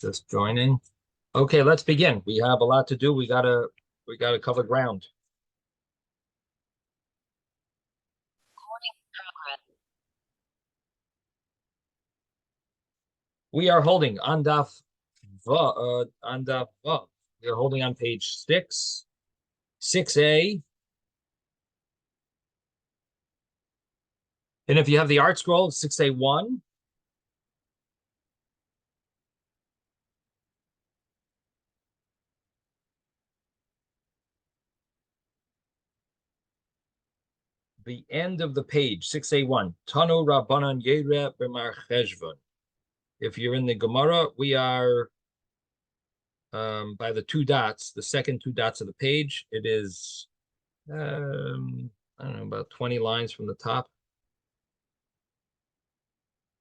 Just joining. Okay, let's begin. We have a lot to do. We gotta cover ground. We are holding on daf on daf va. We are holding on page 6A. And if you have the art scroll, 6A1. The end of the page, 6A1. Tanu Rabbanan Yere B'mar Cheshvan. If you're in the Gemara, we are by the two dots, the second two dots of the page. It is, I don't know, about 20 lines from the top.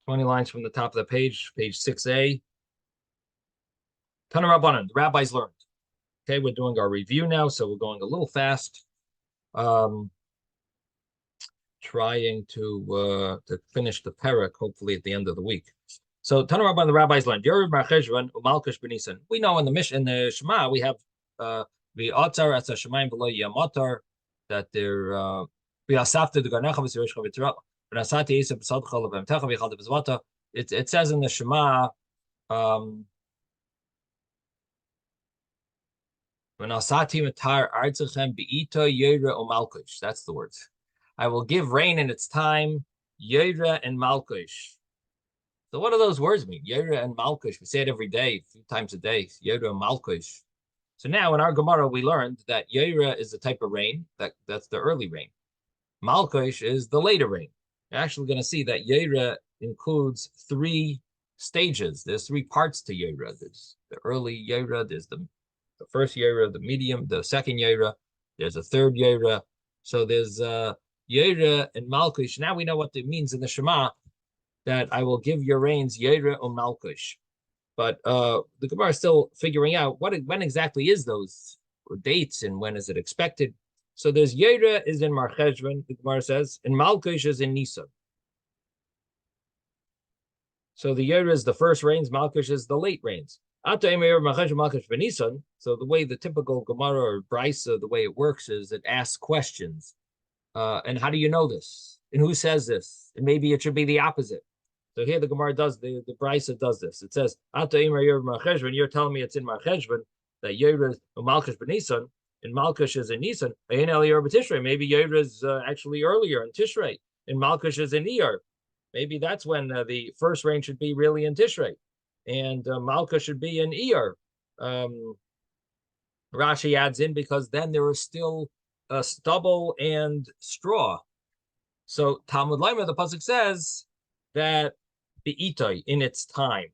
20 lines from the top of the page 6A. Tana Rabbanan, the rabbis learned. Okay, we're doing our review now, so we're going a little fast. Trying to finish the parak, hopefully at the end of the week. So Tana Rabbanan, the rabbis learned. Yerid Bar Cheshvan Umalkush B'Nisan. We know in the Shema we have the Otzar as a Shemaim below Yamatar that they're Biasafta the Garnacha V'Sirishcha V'Tirah. It says in the Shema, that's the words. I will give rain in its time, Yera and Malkush. So what do those words mean? Yera and Malkush. We say it every day, a few times a day. Yera and Malkush. So now in our Gemara, we learned that Yera is the type of rain, that's the early rain. Malkush is the later rain. You're actually going to see that Yera includes three stages. There's three parts to Yera. There's the early Yera, there's the first Yera, the medium, the second Yera, there's a third Yera. So there's Yera and Malkush. Now we know what it means in the Shema, that I will give your rains Yera and Malkush. But the Gemara is still figuring out when exactly is those dates and when is it expected. So there's Yera is in Mar Cheshvan, the Gemara says, and Malkush is in Nisan. So the Yera is the first rains, Malkush is the late rains. So the way the typical Gemara or Brisa, the way it works is it asks questions. And how do you know this? And who says this? And maybe it should be the opposite. So here the Gemara does, the Brisa does this. It says, you're telling me it's in Mar Cheshvan, that Yera is Malkush B'Nisan, and Malkush is in Nisan. Maybe Yera is actually earlier in Tishrei, and Malkush is in Iyar. Maybe that's when the first rain should be really in Tishrei, and Malkush should be in Iyar. Rashi adds in because then there is still stubble and straw. So Talmud Laima, the pasuk says that the Itay in its time.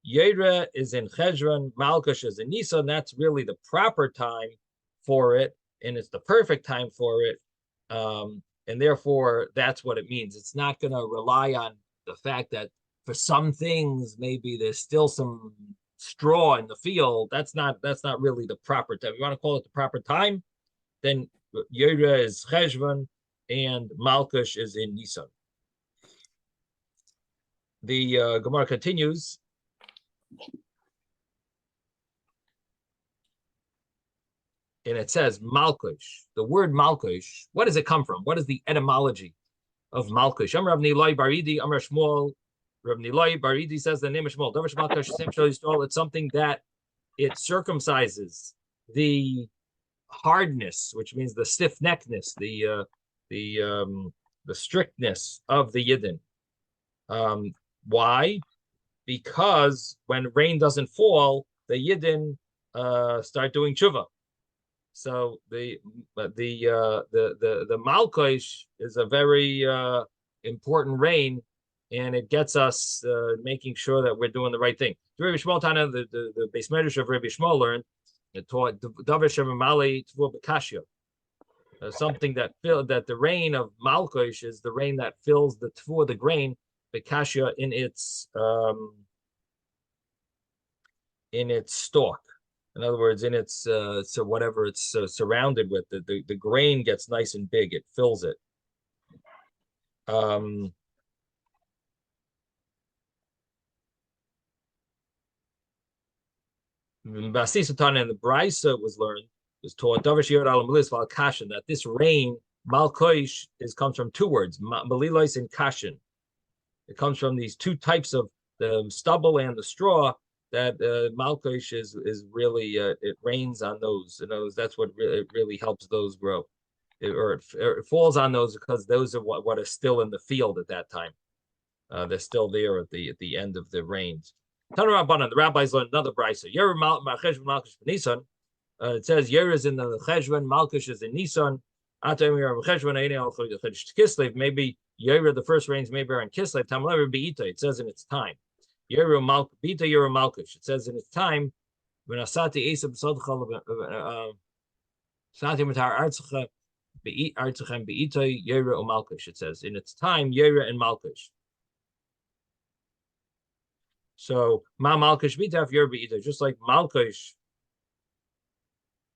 Yera is in Cheshvan, Malkush is in Nisan. That's really the proper time for it, and it's the perfect time for it. And therefore, that's what it means. It's not going to rely on the fact that for some things, maybe there's still some straw in the field. That's not really the proper time. You want to call it the proper time, then Yera is Cheshvan and Malkush is in Nisan. The Gemara continues. And it says Malkush. The word Malkush, what does it come from? What is the etymology of Malkush? Rav Nilai Baridi, Amar Shmuel. Rav Nilai Baridi says the name of Shmuel. It's something that it circumcises the hardness, which means the stiff-neckedness, the strictness of the Yidden. Why? Because when rain doesn't fall, the Yidden start doing tshuva. So the Malkush is a very important rain, and it gets us making sure that we're doing the right thing. Rabbi Shmuel Tana, the Beis Medrash of Rabbi Shmuel learned, it taught Davar Shemamali Tvur B'Kashya, something that the rain of Malkush is the rain that fills the Tvur, the grain, B'Kashya in its stalk. In other words, in its so whatever it's surrounded with, the grain gets nice and big. It fills it. Basisa Tana and the Brisa was learned, was taught that this rain, Malkoish, comes from two words, Malilois and Kashin. It comes from these two types of the stubble and the straw that Malkoish is really, it rains on those. You know, that's what it really helps those grow. It falls on those because those are what is still in the field at that time. They're still there at the end of the rains. The rabbis learned another brisa. It says Yer is in the Cheshvan, Malkush is in Nisan. Maybe Yer, the first rains maybe are in Kislev. Tamlever Beita. It says in its time. Yer Beita Yer Malkush. It says in its time. When Asati Esab Sati Matar Artzacha Artzachem Beita Yer Malkush. It says in its time Yer and Malkush. So Ma Malkush Bitaf Yer Beita, just like Malkush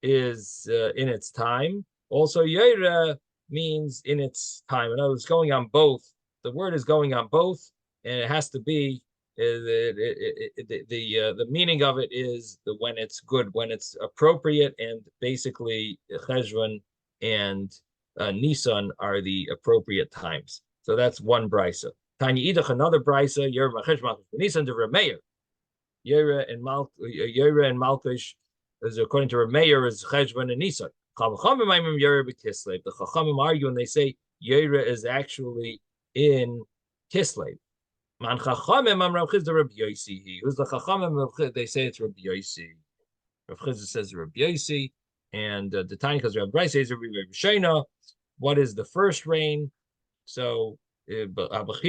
is in its time. Also, Yeira means in its time. In other words, going on both. The word is going on both, and it has to be the meaning of it is the when it's good, when it's appropriate, and basically Cheshvan and Nisan are the appropriate times. So that's one brisa. Tanya Idach, another brisa. Yeira Cheshvan Nisan to Rameir. Yeira and Malkish is according to Rameir is Cheshvan and Nisan. The Chachamim argue and they say Yeira is actually in Kislev. Man Chachamim am Rav Chizda Rabbi Yosi. Who's the Chachamim? They say it's Rabbi Yosi. Rav Chizda says Rabbi Yosi, and the Taanis because Rabbi Bryce says Rabbi Shena. What is the first rain? So in other words,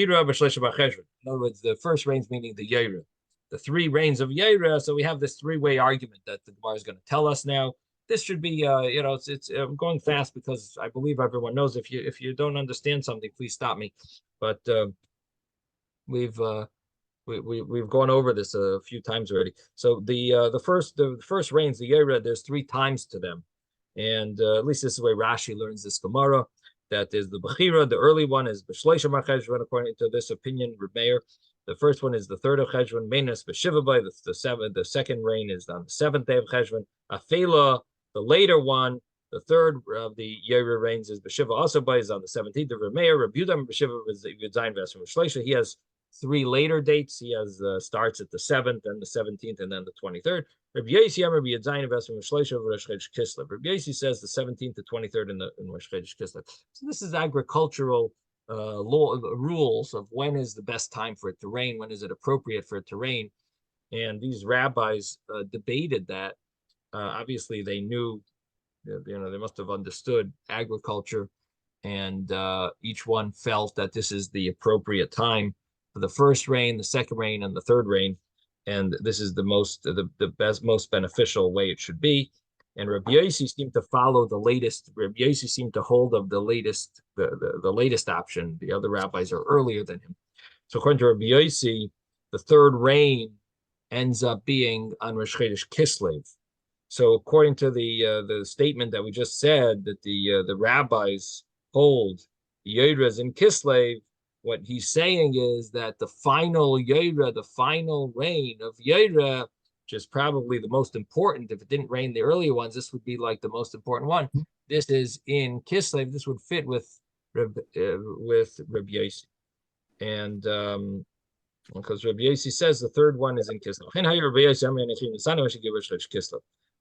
the first rains meaning the Yeira. The three rains of Yeira. So we have this three-way argument that the Gemara is going to tell us now. This should be, it's I'm going fast because I believe everyone knows. If you don't understand something, please stop me. But we've gone over this a few times already. So the first rains, the Yeira, there's three times to them, and at least this is the way Rashi learns this Gemara. That is the Bechira. The early one is B'Shleisha Cheshvan, according to this opinion, Meir. The first one is the third of Cheshvan, Menas B'Shivabay. The second rain is on the seventh day of Cheshvan. Afela, the later one, the third of the Yeira rains is B'Shiva Asabay, is on the 17th of Meir. Rebudam B'Shiva is Yudzayin Vesrim Shleisha. He has three later dates. He has starts at the 7th and the 17th and then the 23rd. Rabbi Yosi Rabbi Yudzayin Vesrim Shleisha Rosh Chodesh Kislev. Rabbi Yosi says the 17th to 23rd in Rosh Chodesh Kislev. So this is agricultural law rules of when is the best time for it to rain, when is it appropriate for it to rain, and these rabbis debated that. Obviously, they knew, they must have understood agriculture, and each one felt that this is the appropriate time for the first rain, the second rain, and the third rain, and this is the best, most beneficial way it should be. And Rabbi Yosi seemed to follow the latest. Rabbi Yosi seemed to hold of the latest, the latest option. The other rabbis are earlier than him. So according to Rabbi Yosi, the third rain ends up being on Rosh Chodesh Kislev. So according to the statement that we just said, that the rabbis hold Yeira in Kislev, what he's saying is that the final Yeira, the final rain of Yeira, which is probably the most important. If it didn't rain the earlier ones, this would be like the most important one. This is in Kislev. This would fit with Rabbi Yosi, and because Rabbi Yosi says the third one is in Kislev.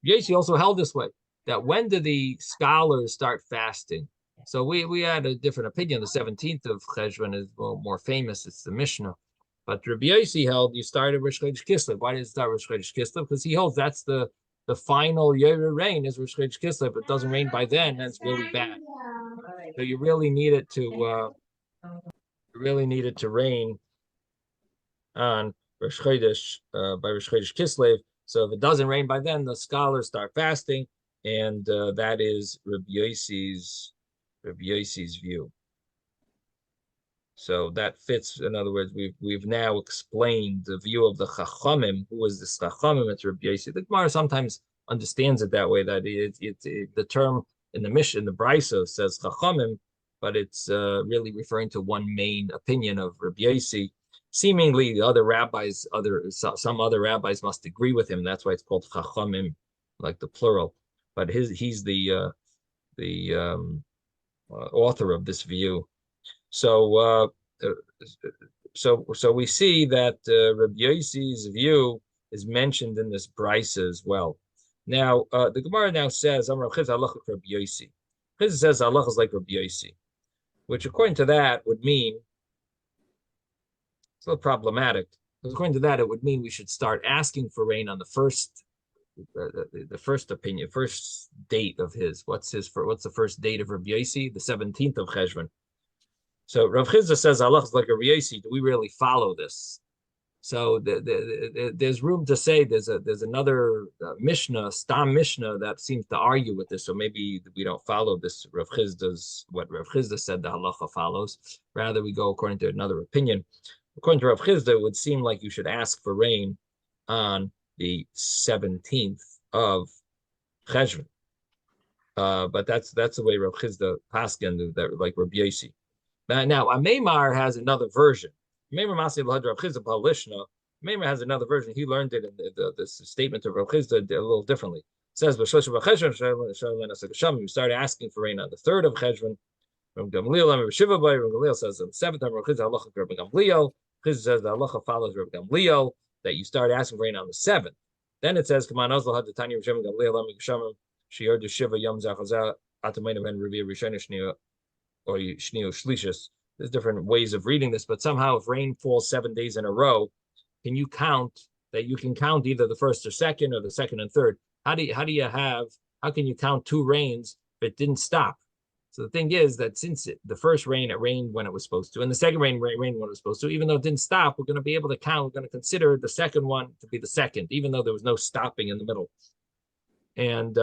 Yosi also held this way, that when do the scholars start fasting? So we had a different opinion. The 17th of Cheshvan is more famous. It's the Mishnah. But Rabbi Yosi held you started Rosh Chodesh Kislev. Why did it start Rosh Chodesh Kislev? Because he holds that's the final Yeira rain is Rosh Chodesh Kislev. If it doesn't rain by then, that's really bad. So you really need it to rain on Rosh Chodesh by Rosh Chodesh Kislev. So if it doesn't rain by then, the scholars start fasting, and that is Rabbi Yosi's view. So that fits. In other words, we've now explained the view of the Chachamim. Who was this Chachamim? It's Rabbi Yosi. The Gemara sometimes understands it that way. That the term in the Mishnah, in the Brisa, says Chachamim, but it's really referring to one main opinion of Rabbi Yosi. seemingly the other rabbis, some other rabbis must agree with him. That's why it's called chachamim, like the plural. But he's the author of this view. So so we see that Rabbi Yossi's view is mentioned in this brisa as well. Now the Gemara now says Amar Chiz halacha Rabbi Yossi. Chiz says halacha is like Rabbi Yossi, which according to that would mean it's a little problematic. Because according to that, it would mean we should start asking for rain on the first the first opinion, first date of his. What's the first date of Rabbi Yossi? The 17th of Cheshvan. So Rav Chisda says Allah is like a Rabbi Yossi. Do we really follow this? So there's room to say there's another Mishnah, Stam Mishnah, that seems to argue with this. So maybe we don't follow this Rav Chisda's what Rav Chisda said the halacha follows. Rather, we go according to another opinion. According to Rav Chisda, it would seem like you should ask for rain on the 17th of Cheshvan. But that's the way Rav Chisda paskin that like Rabbi Yossi. Now, Meimar has another version. Meimar has another version. He learned it in this statement of Rav Chisda a little differently. It says, "You start asking for rain on the 3rd of Cheshvan." Rav Gamliel says on the 7th of Rav Chisda halacha Rav Gamliel. Chisda says the halacha follows Rav Gamliel that you start asking for rain on the 7th. Then it says, "Come on, Ozla had the Tanya Rav Gamliel Lamik Shior de Shiva Yom Zachazah Atamayna Ben Rabbi Rishon or Shnio Shlishis." There's different ways of reading this, but somehow if rain falls 7 days in a row, can you count that you can count either the first or second or the second and third? How can you count 2 rains if it didn't stop? So the thing is that since the first rain, it rained when it was supposed to, and the second rain rained when it was supposed to, even though it didn't stop, we're going to be able to count, we're going to consider the second one to be the second, even though there was no stopping in the middle. And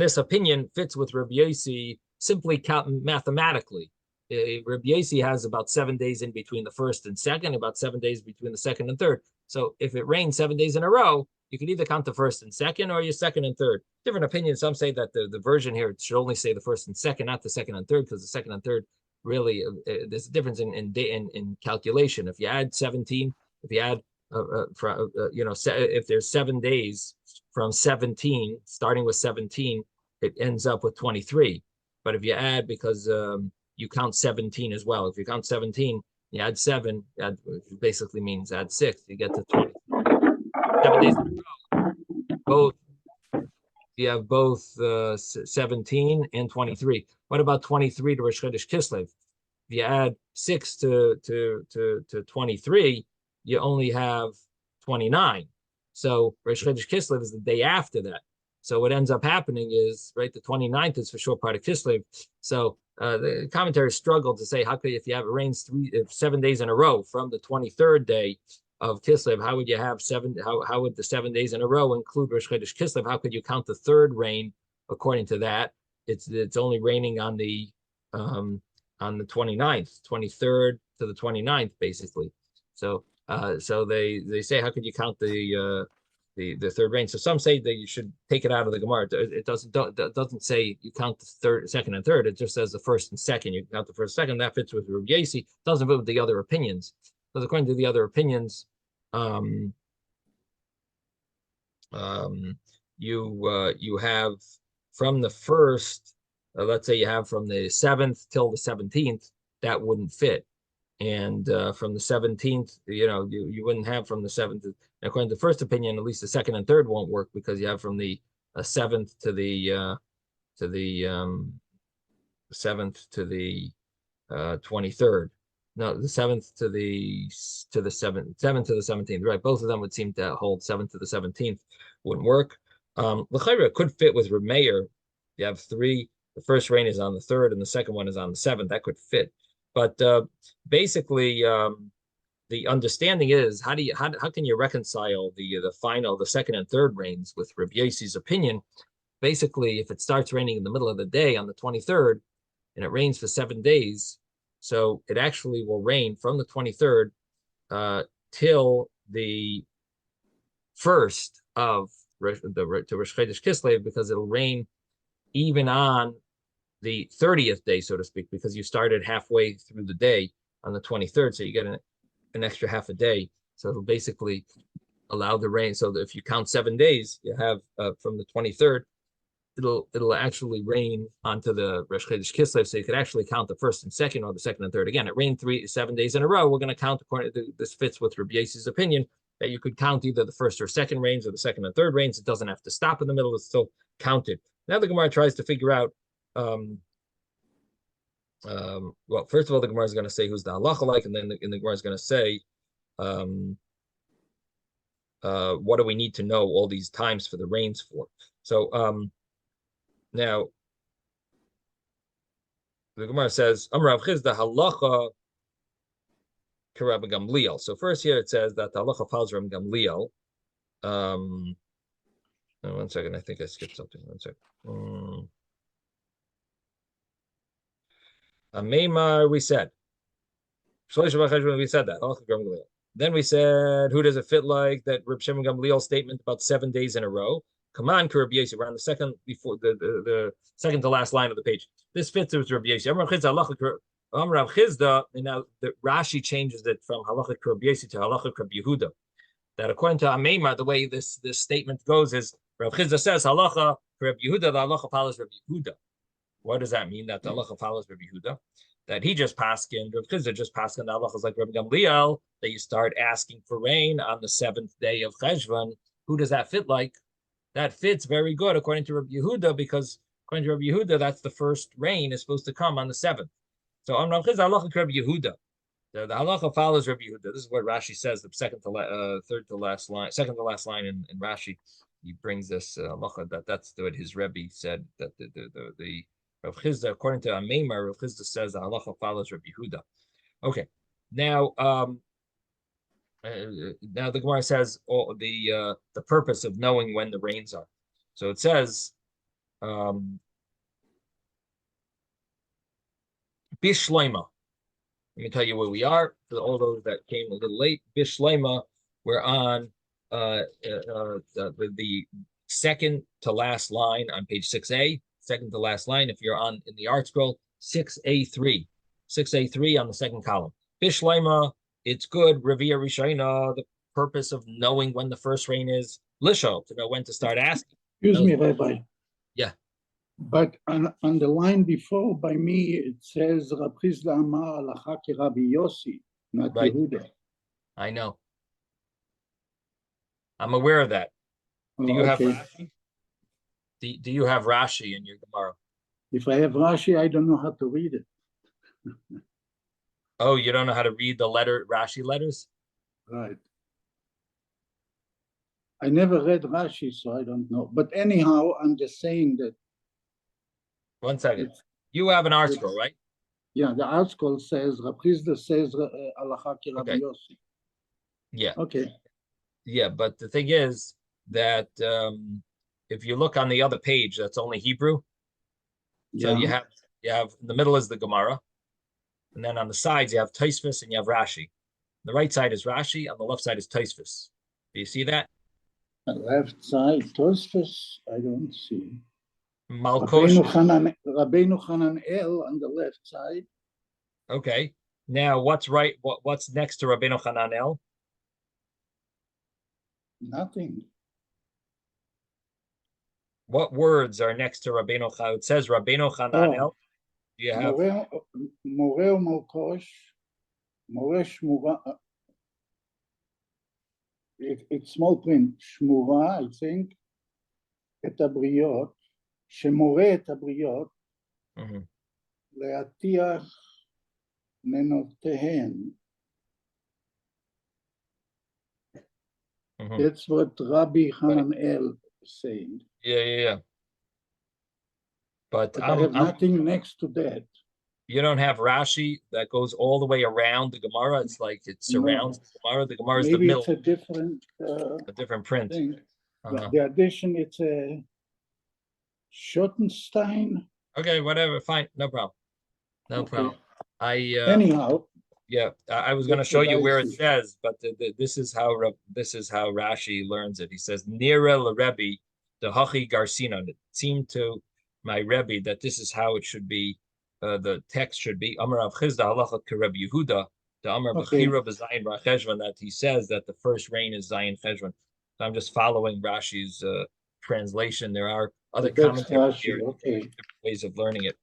this opinion fits with Rabbi Yossi simply mathematically. Rabbi Yossi has about 7 days in between the first and second, about 7 days between the second and third. So if it rains 7 days in a row, you can either count the first and second or your second and third. Different opinions. Some say that the version here should only say the first and second, not the second and third, because the second and third really there's a difference in calculation. If you add 17, if you add if there's 7 days from 17, starting with 17, it ends up with 23. But if you add, because you count 17 as well. If you count 17, you add 7, it basically means add 6. You get to 20. 7 days in a row. You have both 17 and 23. What about 23 to Rosh Chodesh Kislev? If you add 6 to 23, you only have 29. So Rosh Chodesh Kislev is the day after that. So what ends up happening is, right, the 29th is for sure part of Kislev. So the commentaries struggle to say, how could, if you have it rains 7 days in a row from the 23rd day of Kislev, how would you have how would the 7 days in a row include Rosh Chodesh Kislev? How could you count the third rain according to that? It's only raining on the 29th, 23rd to the 29th, basically. So they say, how could you count the third rain? So some say that you should take it out of the Gemara. It doesn't say you count the third, second, and third. It just says the first and second. You count the first, second. That fits with Rabbi Yossi. Doesn't fit with the other opinions. Because according to the other opinions, you have from the first, let's say you have from the 7th till the 17th, that wouldn't fit. And from the 17th, you wouldn't have from the 7th. And according to the first opinion, at least the second and third won't work, because you have from the 7th to the 7th to the 23rd. No, the 7th to the 7th to the 17th. Right, both of them would seem to hold 7th to the 17th wouldn't work. L'chayra could fit with Reb Meir. You have 3. The first rain is on the 3rd, and the second one is on the 7th. That could fit. But basically, the understanding is how can you reconcile the second and third rains with Rabbi Yossi's opinion? Basically, if it starts raining in the middle of the day on the 23rd and it rains for 7 days, so it actually will rain from the 23rd till the 1st of Rosh Chodesh Kislev, because it'll rain even on the 30th day, so to speak, because you started halfway through the day on the 23rd, so you get an extra half a day. So it'll basically allow the rain. So that if you count 7 days, you have from the 23rd, it'll actually rain onto the Rosh Chodesh Kislev, so you could actually count the first and second, or the second and third. Again, it rained 7 days in a row. We're going to count according to this fits with Rabbi Yosef's opinion that you could count either the first or second rains or the second and third rains. It doesn't have to stop in the middle; it's still counted. Now the Gemara tries to figure out. Well, first of all, the Gemara is going to say who's the halacha like, and then the Gemara is going to say, what do we need to know all these times for the rains for? So now the Gemara says, Amar Rav Chizda halacha Rabbi Gamliel. So first here it says that the halacha follows Rabbi Gamliel. One second, I think I skipped something. One second. Meimar, we said. We said that. Then we said, who does it fit like that Reb Shimon Gamliel's statement about 7 days in a row? Come on, Rabbi Yosef. We're on the second before the second to last line of the page. This fits with Rabbi Yosef. Rav Chizda, and now the Rashi changes it from halacha Rabbi Yosef to halacha Rabbi Yehuda. That according to Ameimar, the way this statement goes is Rav Chizda says halacha Rabbi Yehuda, the halacha follows Rabbi Yehuda. What does that mean? That the halacha follows Rabbi Yehuda? That he just paskin, Rav Chizda just paskin, the halacha is like Rabbi Gamliel, that you start asking for rain on the 7th day of Cheshvan. Who does that fit like? That fits very good according to Rabbi Yehuda, because according to Rabbi Yehuda, that's the first rain is supposed to come on the 7th. So on Rav Chizda, halacha Rabbi Yehuda. The halacha follows Rabbi Yehuda. This is what Rashi says, the second to last line in Rashi. He brings this halacha that's what his Rebbe said, that the Rav Chizda, according to Ameimar, Rav Chizda says the halacha follows Rabbi Yehuda. Okay, now now the Gemara says the purpose of knowing when the rains are. So it says Bishleima. Let me tell you where we are. For all those that came a little late, Bishleima, we're on the second to last line on page 6a. Second to last line, if you're on in the art scroll, 6a3. 6a3 on the second column. Bishleima, it's good. Revia Rishayna, the purpose of knowing when the first rain is, Lisho, to know when to start asking. Excuse me, Rabbi. Yeah. But on the line before, by me, it says, Rab Chizda Amar Halacha ki Rabbi Yossi, not Right. Yehuda. I know. I'm aware of that. Do you have Rashi? Do you have Rashi in your Gemara? If I have Rashi, I don't know how to read it. Oh, you don't know how to read the Rashi letters? Right. I never read Rashi, so I don't know. But anyhow, I'm just saying that. One second. You have an art scroll, right? Yeah, the art scroll says, Rab Chizda says, Halacha ki Rabbi Yossi. Yeah. Okay. Yeah, but the thing is that if you look on the other page, that's only Hebrew. So you have in the middle is the Gemara, and then on the sides you have Tosfos and you have Rashi. On the right side is Rashi, on the left side is Tosfos. Do you see that? On the left side, Tosfos, I don't see. Malkosh. Rabbeinu Hananel on the left side. Okay. Now what's right? What's next to Rabbeinu Hananel? Nothing. What words are next to Rabbeinu Hananel? It says Rabbeinu Hananel. You have Moreh Malkosh, Moreh Shmura. It's small print. Shmura, I think. Et habriot, shemoreh et habriot, leatiach menotehen. That's what Rabbi Hananel is saying. Yeah. But I have nothing next to that. You don't have Rashi that goes all the way around the Gemara. It's like it surrounds the Gemara. The Gemara is the middle. Maybe it's a different print. The addition, it's a Schottenstein. Okay, whatever. Fine, no problem. No problem. Anyhow. Yeah, I was going to show you where it says, but this is how Rashi learns it. He says, "Nira l'Rebbe the Hachi Garcina." It seemed to my Rebbe that this is how it should be. The text should be Amar Rav Chizda halacha Rabbi Yehuda. the Amar Okay. Bechira B'Zayin Cheshvan, that he says that the first rain is Zayin Cheshvan. So I'm just following Rashi's translation. There are other That's commentaries Rashi. here, Okay. different ways of learning it.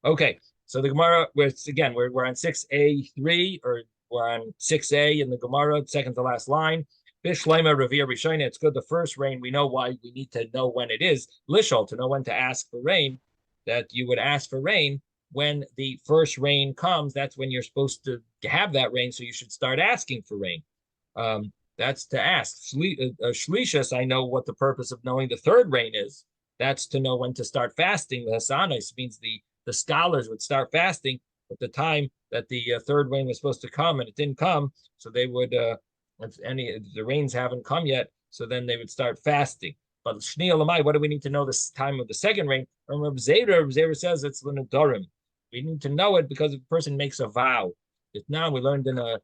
Okay, so the Gemara, we're on 6a3, or we're on 6a in the Gemara, second to last line. Bishleima Revir Rishona. It's good. The first rain, we know why we need to know when it is. Lishol, to know when to ask for rain, that you would ask for rain when the first rain comes. That's when you're supposed to have that rain, so you should start asking for rain. That's to ask. Shlishas, I know what the purpose of knowing the third rain is. That's to know when to start fasting. The Hasanis means the scholars would start fasting at the time that the third rain was supposed to come, and it didn't come, so they would, if the rains haven't come yet, so then they would start fasting. But Shnia Lamai, what do we need to know this time of the second rain? Remember, Zera says it's L'Nedorim. We need to know it because if a person makes a vow. If now we learned in the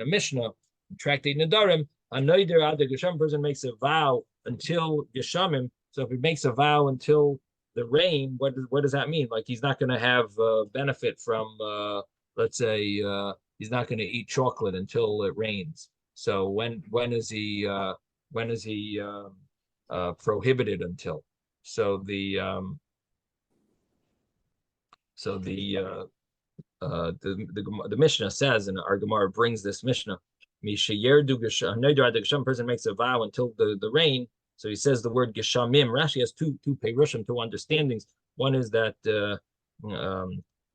Mishnah, Tractate Nedarim, a Noider Adar Gesham person makes a vow until Geshamim. So if he makes a vow until the rain, what does that mean? Like he's not going to have benefit from, let's say, he's not going to eat chocolate until it rains. So when is he prohibited until? So the Mishnah says, and our Gemara brings this Mishnah, person makes a vow until the rain. So he says the word geshamim. Rashi has two perushim, two understandings. One is that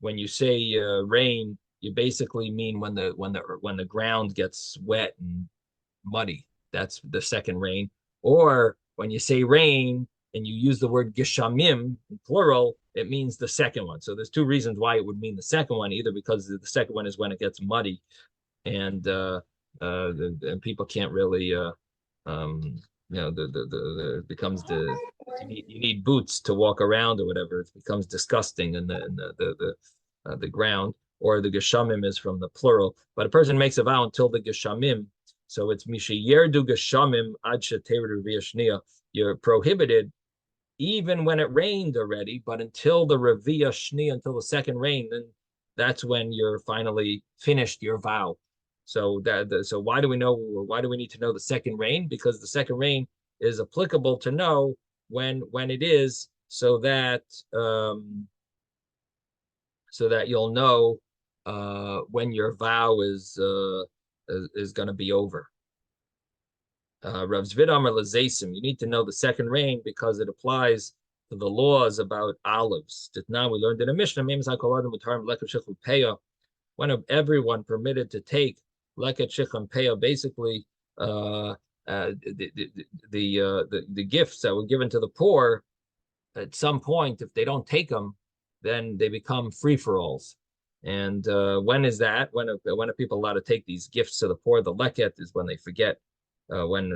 when you say rain, you basically mean when the ground gets wet and muddy. That's the second rain. Or when you say rain and you use the word geshamim in plural, it means the second one. So there's two reasons why it would mean the second one, either because the second one is when it gets muddy and people can't really becomes you need boots to walk around or whatever. It becomes disgusting in the ground. Or the geshamim is from the plural. But a person makes a vow until the geshamim. So it's mishayerdu geshamim ad sheteru v'yashnia. You're prohibited even when it rained already, but until the revia shni, until the second rain, then that's when you're finally finished your vow. So why do we need to know the second rain? Because the second rain is applicable to know when it is, so that you'll know when your vow is going to be over. Rav Zvid Amar Lazeisim, you need to know the second rain because it applies to the laws about olives. Now we learned in a Mishnah, when everyone permitted to take leket shichem peah, basically the gifts that were given to the poor. At some point, if they don't take them, then they become free-for-alls. And when is that? When are people allowed to take these gifts to the poor? The leket is when they forget. When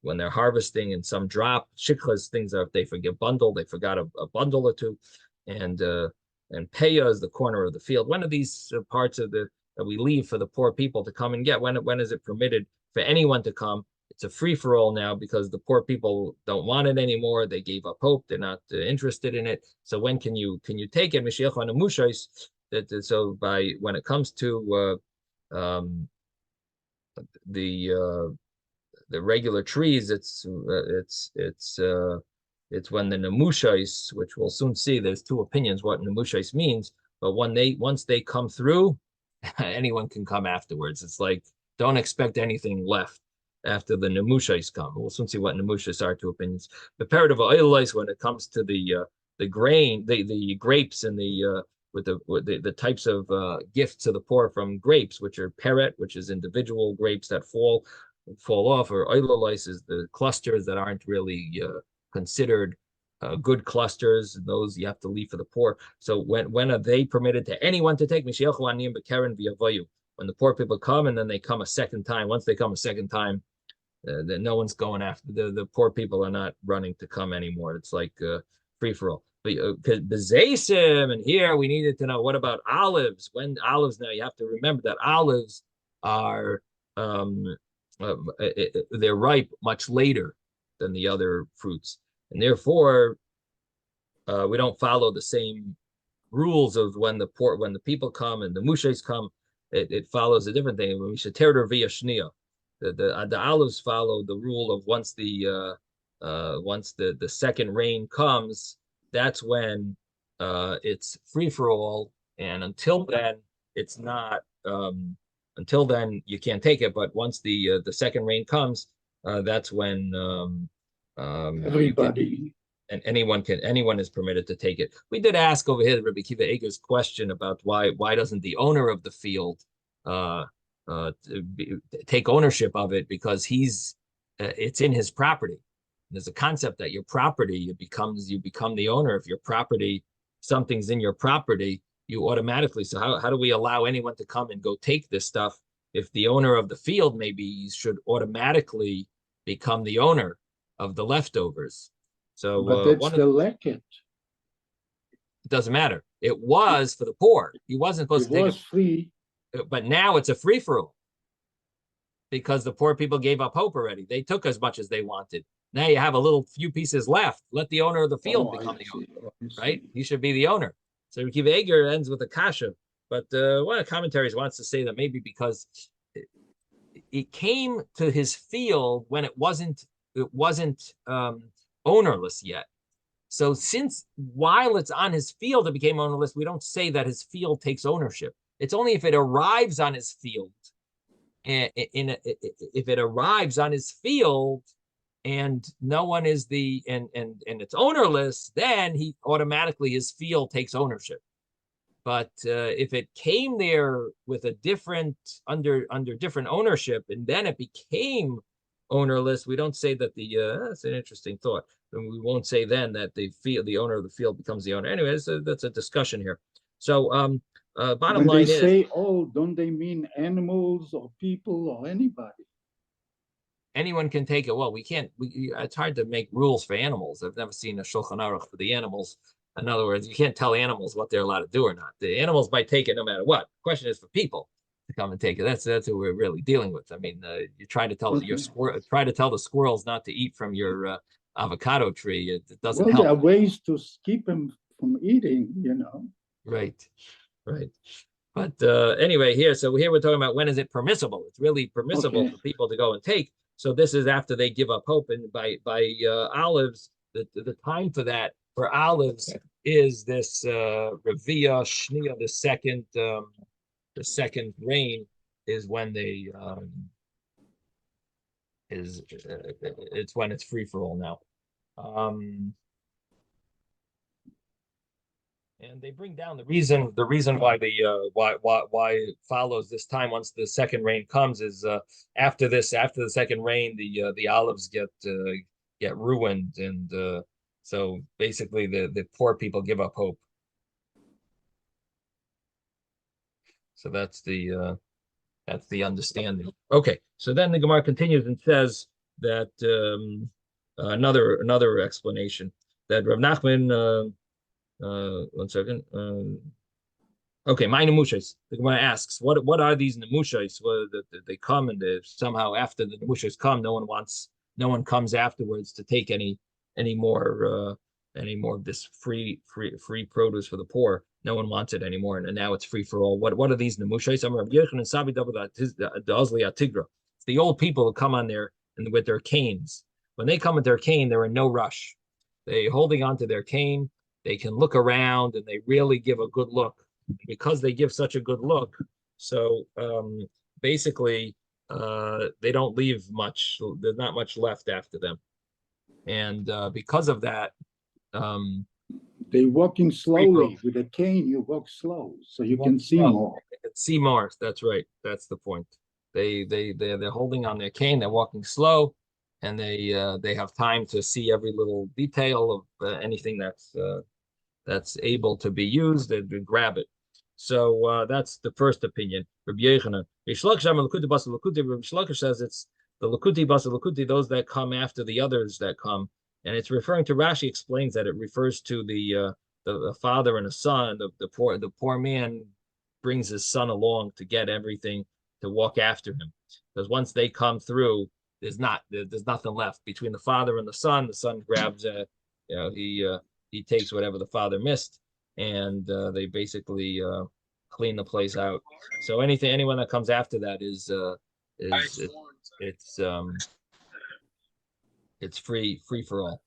they're harvesting and some drop, shiklas, things that if they forget they forgot a bundle or two, and peah is the corner of the field. When are these parts of that we leave for the poor people to come and get? When is it permitted for anyone to come? It's a free for all now because the poor people don't want it anymore. They gave up hope. They're not interested in it. So when can you take it? So when it comes to the regular trees, it's when the nemushais, which we'll soon see. There's two opinions what nemushais means, but once they come through, anyone can come afterwards. It's like don't expect anything left after the nemushais come. We'll soon see what nemushais are. Two opinions. The parative oilais when it comes to the grain, the grapes, and with the types of gifts to the poor from grapes, which are peret, which is individual grapes that fall off, or oilolais is the clusters that aren't really considered good clusters. Those you have to leave for the poor. So when are they permitted to anyone to take? When the poor people come and then they come a second time. Once they come a second time, then no one's going after the poor people are not running to come anymore. It's like free for all. But and here we needed to know what about olives? When olives, now you have to remember that olives are they're ripe much later than the other fruits, and therefore we don't follow the same rules of when the people come and the mushes come. it follows a different thing. We should tear via shnia. The olives follow the rule of once the second rain comes, that's when it's free for all, and until then it's not. Until then you can't take it, but once the second rain comes, that's when you can, Everybody. and anyone is permitted to take it. We did ask over here Rabbi Kiva Eger's question about why doesn't the owner of the field uh, take ownership of it, because it's in his property. There's a concept that your property you become the owner. If your property, something's in your property, you automatically. So how do we allow anyone to come and go take this stuff if the owner of the field maybe should automatically become the owner of the leftovers? So But that's the leket. It doesn't matter. It was for the poor. He wasn't supposed It to take was free. but now it's a free for all because the poor people gave up hope already. They took as much as they wanted. Now you have a little few pieces left. Let the owner of the field become the owner, right? He should be the owner. So Kiva Eger ends with a kasha, but one of the commentaries wants to say that maybe because it came to his field when it wasn't ownerless yet. So since while it's on his field, it became ownerless, we don't say that his field takes ownership. It's only if it arrives on his field, if it arrives on his field and no one is and it's ownerless, then he automatically his field takes ownership. But if it came there with a different under different ownership and then it became ownerless, we don't say that that's an interesting thought. And we won't say then that the owner of the field becomes the owner. Anyway, that's a discussion here. So bottom when line they is, say, "Oh, don't they mean animals or people or anybody?" anyone can take it. Well, we can't. It's hard to make rules for animals. I've never seen a Shulchan Aruch for the animals. In other words, you can't tell animals what they're allowed to do or not. The animals might take it no matter what. The question is for people to come and take it. That's who we're really dealing with. I mean, you try to tell your squirrel, try to tell the squirrels not to eat from your avocado tree. It doesn't Well, help. there are ways to keep them from eating, Right, right. But anyway, so here we're talking about when is it permissible? It's really permissible for people to go and take. So this is after they give up hope, and by olives, the time for that for olives is this Revia Shnia, the second rain is when they it's when it's free for all now. And they bring down the reason why why it follows this time once the second rain comes is after the second rain the olives get ruined, and so basically the poor people give up hope. So that's the understanding. Okay, so then the Gemara continues and says that another explanation that Rav Nachman. 1 second. Okay, my nemushas. The Gemara asks, what are these nemushas? Well, they come and somehow after the nemushas come, no one comes afterwards to take any more of this free produce for the poor. No one wants it anymore, and now it's free for all. What are these nemushas? It's the old people who come on there and with their canes. When they come with their cane, they're in no rush. They holding onto their cane. They can look around and they really give a good look. Because they give such a good look, so basically they don't leave much. There's not much left after them, and because of that, they're walking slowly with a cane. You walk slow, so you can see more. See more. That's right. That's the point. They're holding on their cane. They're walking slow, and they have time to see every little detail of anything that's able to be used and grab it. So that's the first opinion. Rabbi Yochanan. Rabbi Shloka says it's the Lakuti Basa Lakuti, those that come after the others that come, and it's referring to. Rashi explains that it refers to the father and a son. The poor man brings his son along to get everything to walk after him, because once they come through, there's nothing left between the father and the son. The son grabs he takes whatever the father missed, and they basically clean the place out. So anyone that comes after that is it's free for all.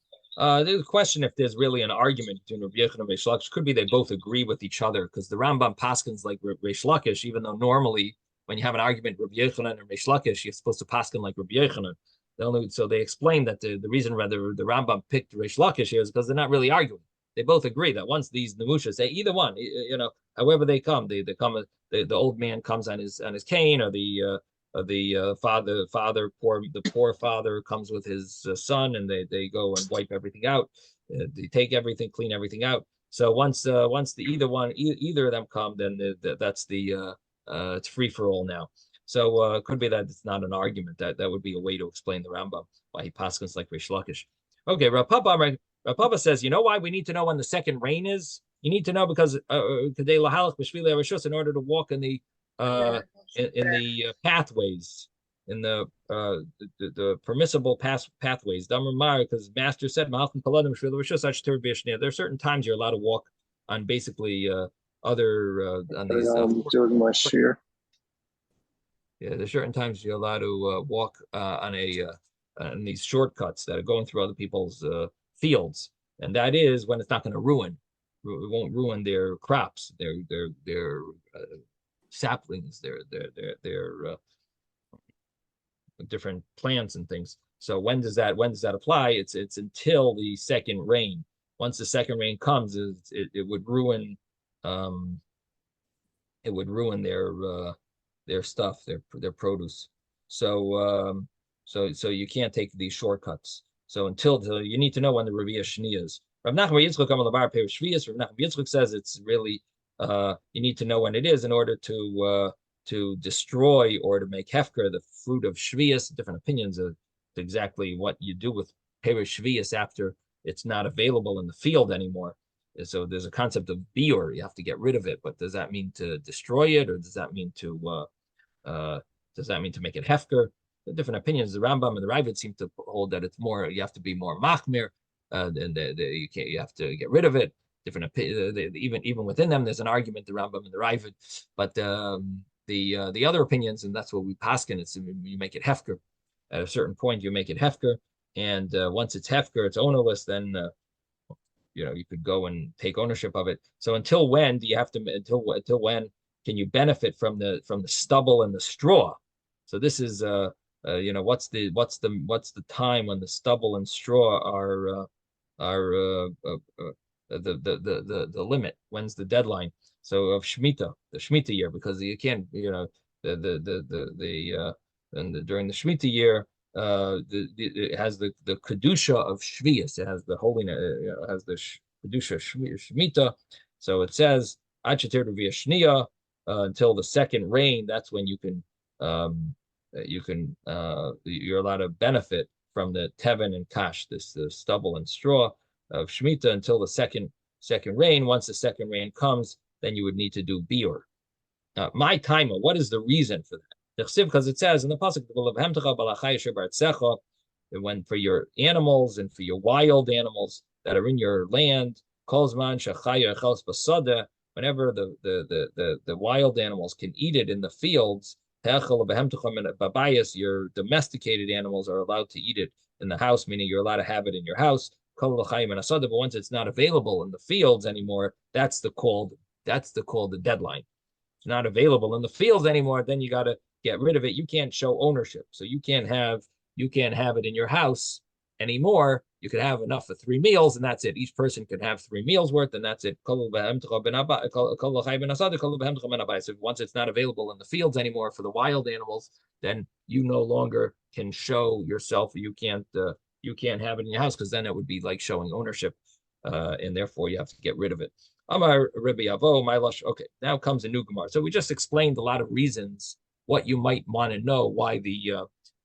There's a question if there's really an argument between Rabbi Yochanan and Reish Lakish. Could be they both agree with each other because the Rambam paskins like Reish Lakish, even though normally when you have an argument Rabbi Yochanan and Reish Lakish, you're supposed to paskin like Rabbi Yochanan. So they explained that the reason whether the Rambam picked Reish Lakish here is because they're not really arguing. They both agree that once these nemushas say either one, however they come, they come. The old man comes on his cane, or the poor father comes with his son, and they go and wipe everything out. They take everything, clean everything out. So once either of them come, then that's it's free for all now. So it could be that it's not an argument. That would be a way to explain the Rambam why he paskins like Reish Lakish. Okay, Rav Papa says, you know why we need to know when the second rain is? You need to know because in order to walk in the pathways, in the permissible pathways. Because Master said, there are certain times you're allowed to walk on basically other on these. Yeah, there's certain times you're allowed to walk on these shortcuts that are going through other people's fields, and that is when it's not going to ruin. It won't ruin their crops, their saplings, their different plants and things. So when does that apply? It's until the second rain. Once the second rain comes, it would ruin their stuff, their produce. So you can't take these shortcuts. So until you need to know when the Revi'ah Shni is. Rav Nachman Yitzchok Amal Lavar Perish Shvius. Rav Nachman Yitzchok says it's really you need to know when it is in order to destroy or to make hefker, the fruit of Shvius. Different opinions of exactly what you do with Perish Shvius after it's not available in the field anymore. So there's a concept of biur. You have to get rid of it, but does that mean to destroy it, or does that mean to make it hefker? The different opinions. The Rambam and the Ravid seem to hold that it's more. You have to be more machmir, and you have to get rid of it. Different even within them, there's an argument. The Rambam and the Ravid, but the other opinions, and that's what we paskin. It's you make it hefker. At a certain point, you make it hefker, and once it's hefker, it's ownerless. Then you could go and take ownership of it. So until when do you have to? Until when can you benefit from the stubble and the straw? So this is what's the time when the stubble and straw are the limit? When's the deadline? So of Shemitah, the Shemitah year, because you can't during the Shemitah year, it has the kedusha of Shvius. It has the holiness. It has the kedusha Shemitah. So it says until the second rain. That's when you're allowed to benefit from the teven and kash, the stubble and straw of Shemitah until the second rain. Once the second rain comes, then you would need to do biur. My timer. What is the reason for that? Because it says in the pasuk, when for your animals and for your wild animals that are in your land, whenever the wild animals can eat it in the fields, your domesticated animals are allowed to eat it in the house, meaning you're allowed to have it in your house. But once it's not available in the fields anymore, that's the deadline. It's not available in the fields anymore, then you got to get rid of it. You can't show ownership, so you can't have it in your house anymore. You could have enough for 3 meals, and that's it. Each person can have 3 meals worth, and that's it. So once it's not available in the fields anymore for the wild animals, then you no longer can show yourself. You can't have it in your house, because then it would be like showing ownership, and therefore you have to get rid of it. Amar Rebbe Avo, my lush. Okay, now comes a new Gemara. So we just explained a lot of reasons what you might want to know why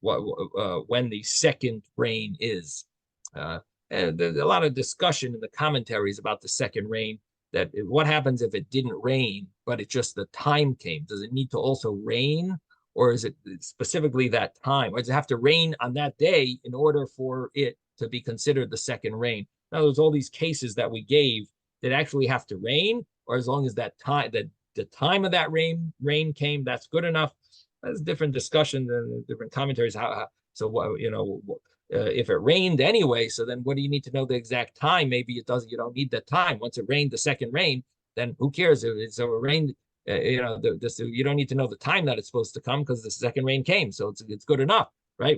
when the second rain is. And there's a lot of discussion in the commentaries about the second rain. That what happens if it didn't rain, but it just the time came? Does it need to also rain, or is it specifically that time? Or does it have to rain on that day in order for it to be considered the second rain? Now, there's all these cases that we gave that actually have to rain, or as long as that the time of that rain came, that's good enough. There's different discussions and different commentaries. So what, if it rained anyway, so then what do you need to know the exact time? Maybe it doesn't. You don't need the time. Once it rained, the second rain, then who cares? So it rained. You don't need to know the time that it's supposed to come because the second rain came, so it's good enough, right?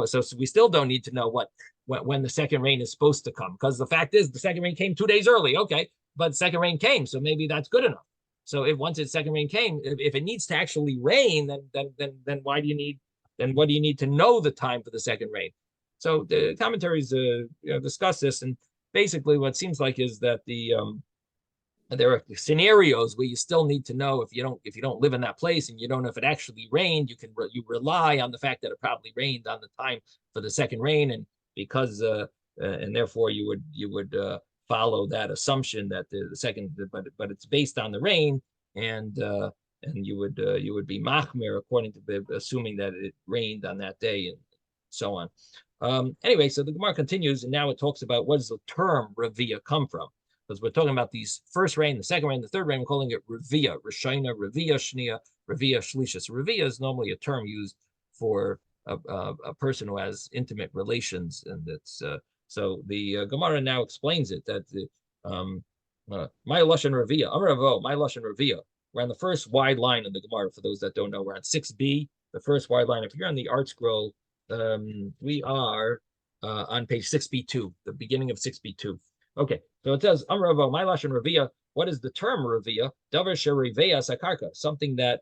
So we still don't need to know when the second rain is supposed to come, because the fact is the second rain came 2 days early, okay, but the second rain came, so maybe that's good enough. So if once its second rain came, if it needs to actually rain, then what do you need to know the time for the second rain? So the commentaries discuss this, and basically what it seems like is that there are scenarios where you still need to know if you don't live in that place and you don't know if it actually rained, you rely on the fact that it probably rained on the time for the second rain, and because and therefore you would follow that assumption that the second, but it's based on the rain, and you would be machmir according to assuming that it rained on that day and so on. Anyway, so the Gemara continues, and now it talks about what does the term Ravia come from? Because we're talking about these first rain, the second rain, the third rain, we're calling it Ravia, Rishona, Ravia, Shnia, Ravia, Shlisha. So Ravia is normally a term used for a person who has intimate relations, and it's so the Gemara now explains it that my Lashon Ravia, Amravo, my Lashon Ravia. We're on the first wide line of the Gemara. For those that don't know, we're on 6b, the first wide line. If you're on the Art Scroll, we are on page 6b2, the beginning of 6b2. Okay, so it says, Amravo, my Lashon Ravia. What is the term Ravia? Davar Sheriveya Sakarka, something that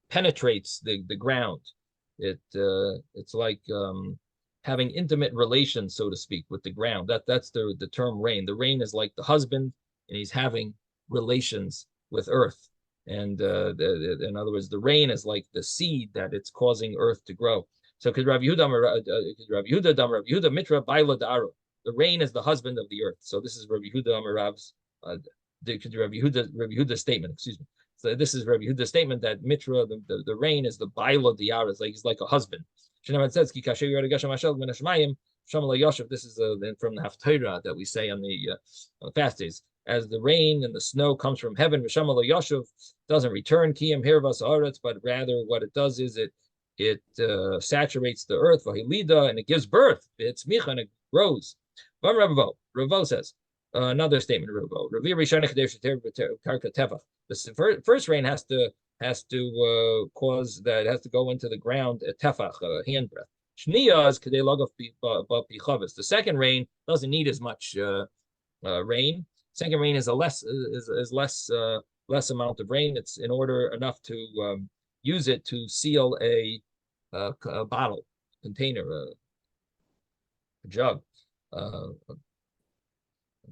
penetrates the ground. It's like having intimate relations, so to speak, with the ground. That's the term rain. The rain is like the husband, and he's having relations with earth. And in other words, the rain is like the seed that it's causing earth to grow. So Rav Yehuda Mitra Baila Daro. The rain is the husband of the earth. So this is Rav Yehuda Rav's Rav Yehuda's statement. Excuse me. So this is Rav Yehuda's statement that Mitra, the rain, is the Baila Diyara. He's like a husband. It says This is from the Haftarah that we say on the fast days. As the rain and the snow comes from heaven, doesn't return kiyam hirvas aretz, but rather what it does is it saturates the earth, and it gives birth. It's micha, and it grows. Ravo says another statement. Ravo, the first rain has to cause that, has to go into the ground at tefach, handbreadth. Shniya is kedei lagav b'chavis. The second rain doesn't need as much rain. Second rain is less amount of rain. It's in order enough to use it to seal a bottle, container, a jug.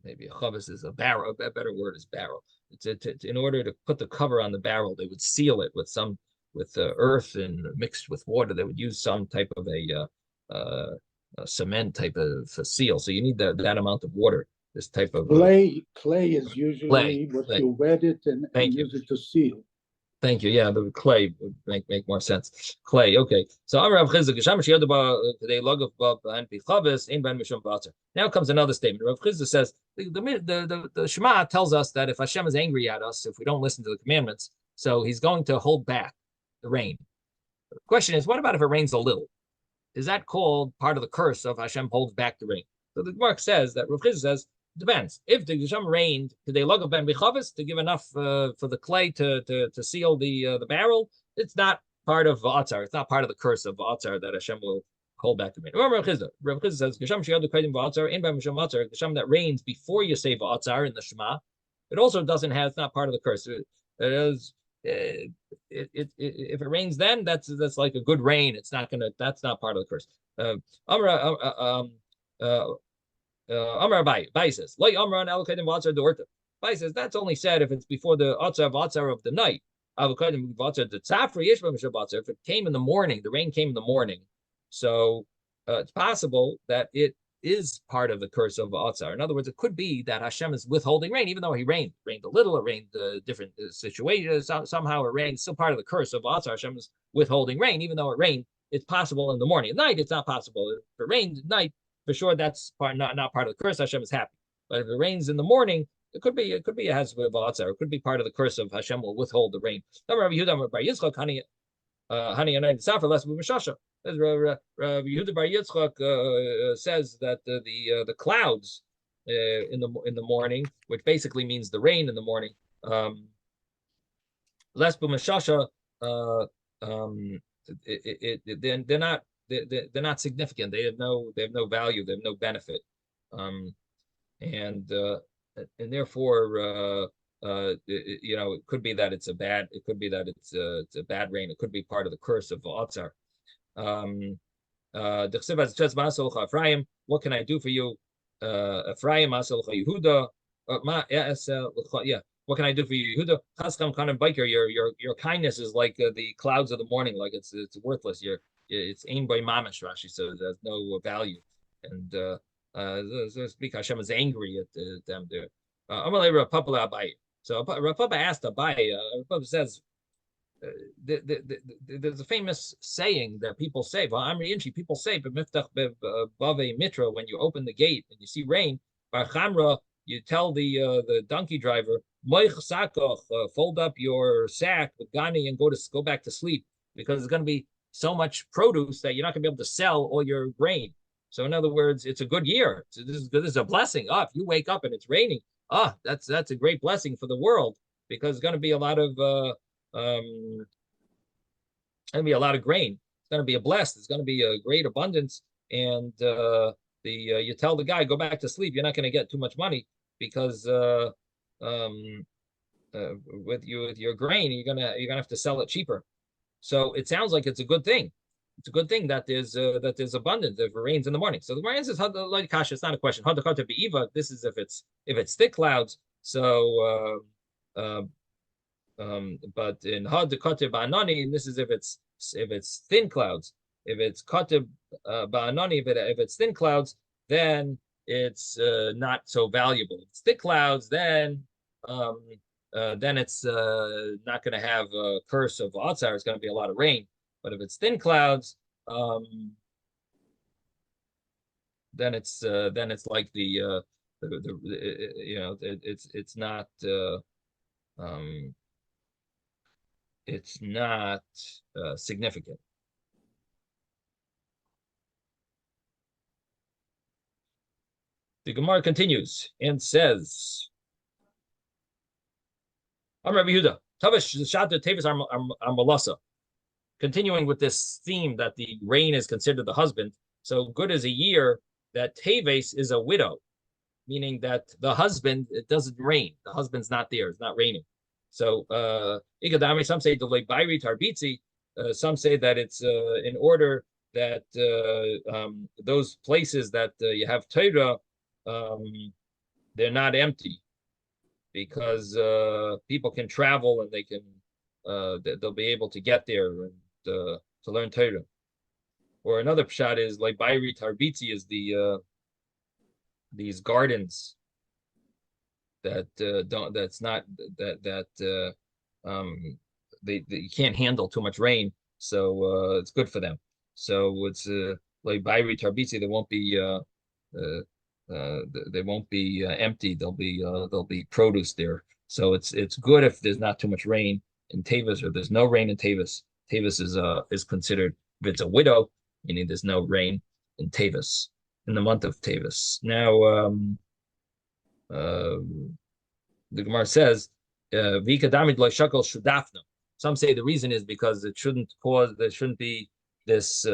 Maybe a chavis is a barrel. A better word is barrel. It's in order to put the cover on the barrel, they would seal it with earth and mixed with water. They would use some type of a cement type of seal. So you need that amount of water. This type of clay is usually what you wet it and use it to seal. Thank you. Yeah, the clay would make more sense. Clay, okay. So Rav Chizda, now comes another statement. Rav Chizda says the Shema tells us that if Hashem is angry at us, if we don't listen to the commandments, so He's going to hold back the rain. The question is, what about if it rains a little? Is that called part of the curse of Hashem holds back the rain? So the Gemara says that Rav Chizda says. Depends. If the Geshem rained, could they lug up ben bichavis to give enough for the clay to seal the barrel? It's not part of V'atzar. It's not part of the curse of V'atzar that Hashem will hold back the rain. Rav Chizda says Geshem sheyadu kaidim V'atzar in ben misham V'atzar. Geshem that rains before you say V'atzar in the Shema. It also doesn't have. It's not part of the curse. It is. If it rains then, that's like a good rain. It's not gonna. That's not part of the curse. Amar Bai says, Loi Amran Alokadim Vatzar Dorta. Bai says that's only said if it's before the Vatzar of the night. Alokadim Vatzar the Tzafri Yishba Mishal Vatzar. If it came in the morning, the rain came in the morning. So it's possible that it is part of the curse of Vatzar. In other words, it could be that Hashem is withholding rain, even though He rained a little, it rained different situations. Somehow it rained, still part of the curse of Vatzar. Hashem is withholding rain, even though it rained. It's possible in the morning. At night, it's not possible. If it rained at night, for sure, that's not part of the curse. Hashem is happy. But if it rains in the morning, It could be a has with Atzar. It could be part of the curse of Hashem will withhold the rain. Rabbi Yehuda bar Yitzchok Hani Anayin Safar less Mishasha. Rabbi Yehuda bar Yitzchok says that the clouds in the morning, which basically means the rain in the morning, less Mishasha, they're not significant. They have no value. They have no benefit, and therefore, it could be that it's a bad. It could be that it's a bad rain. It could be part of the curse of Atzar. What can I do for you? Ephraim, Yehuda. Yeah. What can I do for you, Yehuda? Chascham kanem biker. Your kindness is like the clouds of the morning. Like it's worthless. It's ain by mamish. Rashi says there's no value. And speak Hashem is angry at them there. Amalei Rav Papa Abai. So Rav Papa asked Abai. Rav Papa says, there's a famous saying that people say. Well, Amri Inchi, people say, but miftach bave mitra, when you open the gate and you see rain, bar chamra, you tell the donkey driver, moich sakoch, fold up your sack with gani and go back to sleep, because there's going to be so much produce that you're not going to be able to sell all your grain. So in other words, it's a good year. So this is a blessing. If you wake up and it's raining, that's a great blessing for the world, because there's going to be a lot of going to be a lot of grain. It's going to be a blessed. It's going to be a great abundance. And you tell the guy, go back to sleep. You're not going to get too much money, because with your grain, you're gonna have to sell it cheaper. So it sounds like it's a good thing. It's a good thing that there's abundance, if it rains in the morning. So the Gemara says, like Kasha, it's not a question. This is if it's thick clouds. So but in Had Kotev Ba'anani, this is if it's thin clouds. If it's Kotev Ba'anani, if it's thin clouds, then it's not so valuable. If it's thick clouds, then it's not going to have a curse of Atzar. It's going to be a lot of rain. But if it's thin clouds, then it's like it's not significant. The Gemara continues and says, I'm Rabbi Yehuda. Continuing with this theme that the rain is considered the husband. So good as a year that Teves is a widow, meaning that the husband, it doesn't rain. The husband's not there. It's not raining. So some say the Levi Tarbitzi. Some say that it's in order that those places that you have Torah, they're not empty, because people can travel and they can they'll be able to get there and to learn Torah. Or another pshat is like Levi Tarbitzi is these gardens that they you can't handle too much rain, so it's good for them. So it's like Levi Tarbitzi, they won't be empty. They'll be produce there. So it's good if there's not too much rain in Tevis, or there's no rain in Tevis. Tevis is considered, if it's a widow, meaning there's no rain in Tevis, in the month of Tevis. Now the Gemara says, some say the reason is because there shouldn't be this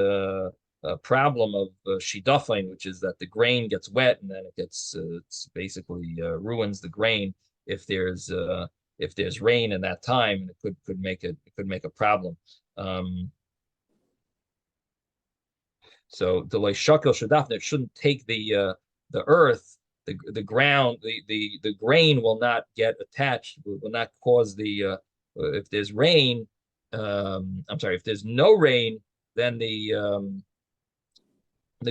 problem of shidafin, which is that the grain gets wet and then it's basically ruins the grain if there's rain in that time, and it could make a problem. So the shakel shadafna shouldn't take the earth, the ground, the grain will not get attached, will not cause the if there's rain. If there's no rain, then the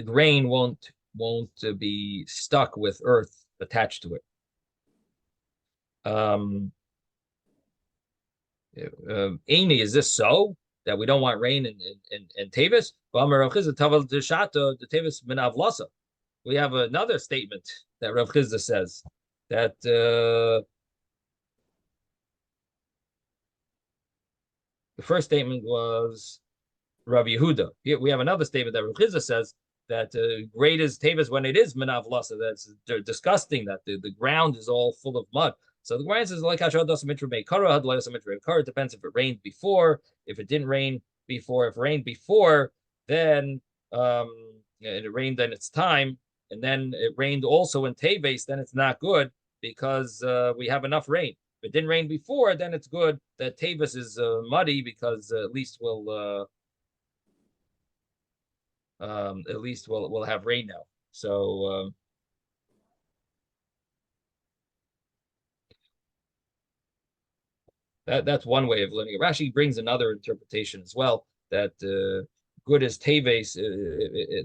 grain won't be stuck with earth attached to it. Amy, is this so that we don't want rain in Tevis? We have another statement that Rav Chizda says that the first statement was Rabbi Yehuda. Here we have another statement that Rav Chizda says that great is Tevis when it is Menav Lasa. That's disgusting that the ground is all full of mud. So the Gemara says like Hashad doesn't mitrei kara, had doesn't mitrei kara. It depends if it rained before, if it didn't rain before. If it rained before, then it rained in its time, and then it rained also in Teves, then it's not good because we have enough rain. If it didn't rain before, then it's good that Tevis is muddy because at least we'll have rain now. So that's one way of learning it. Rashi brings another interpretation as well that good as teves,